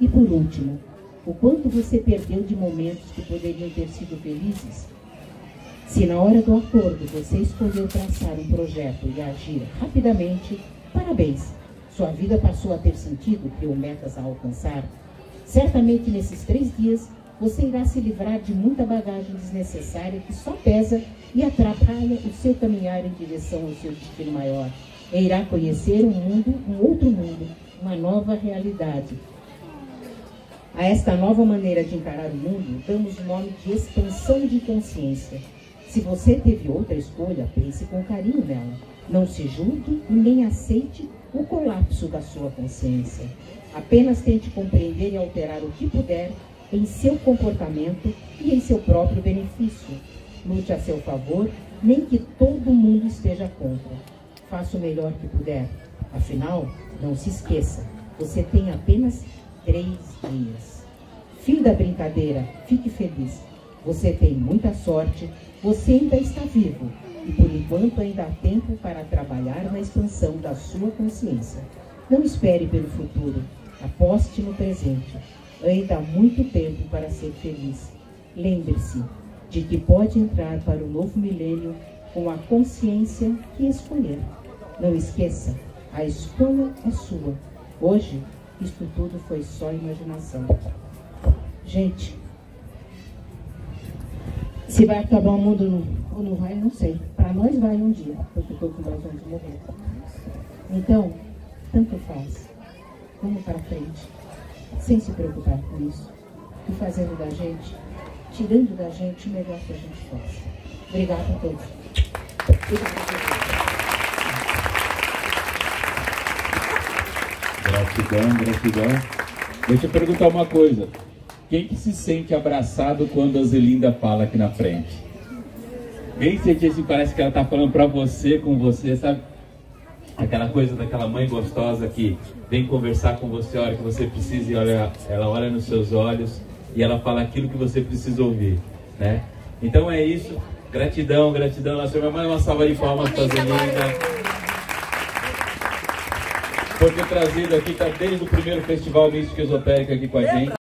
e por último, o quanto você perdeu de momentos que poderiam ter sido felizes. Se na hora do acordo você escolheu traçar um projeto e agir rapidamente, parabéns! Sua vida passou a ter sentido, criou metas a alcançar. Certamente nesses 3 dias, você irá se livrar de muita bagagem desnecessária que só pesa e atrapalha o seu caminhar em direção ao seu destino maior. E irá conhecer um outro mundo, uma nova realidade. A esta nova maneira de encarar o mundo, damos o nome de expansão de consciência. Se você teve outra escolha, pense com carinho nela. Não se julgue e nem aceite o colapso da sua consciência. Apenas tente compreender e alterar o que puder em seu comportamento e em seu próprio benefício. Lute a seu favor, nem que todo mundo esteja contra. Faça o melhor que puder. Afinal, não se esqueça, você tem apenas 3 dias. Fim da brincadeira, fique feliz. Você tem muita sorte, você ainda está vivo e por enquanto ainda há tempo para trabalhar na expansão da sua consciência. Não espere pelo futuro, aposte no presente. Ainda há muito tempo para ser feliz. Lembre-se de que pode entrar para o novo milênio com a consciência que escolher. Não esqueça, a escolha é sua. Hoje, isto tudo foi só imaginação. Gente, se vai acabar o mundo ou não vai, não sei. Para nós vai um dia, porque todos nós vamos morrer. Então, tanto faz. Vamos para frente, sem se preocupar com isso. E fazendo da gente, tirando da gente o melhor que a gente possa. Obrigada a todos. Gratidão, gratidão. Deixa eu perguntar uma coisa. Quem que se sente abraçado quando a Zelinda fala aqui na frente? Quem sente assim, parece que ela está falando para você, com você, sabe? Aquela coisa daquela mãe gostosa que vem conversar com você a hora que você precisa e ela olha nos seus olhos e ela fala aquilo que você precisa ouvir, né? Então é isso. Gratidão, gratidão. Nossa irmã, mais uma salva de palmas para a Zelinda. Por ter trazido aqui, tá desde o primeiro Festival Místico Esotérico aqui com a gente.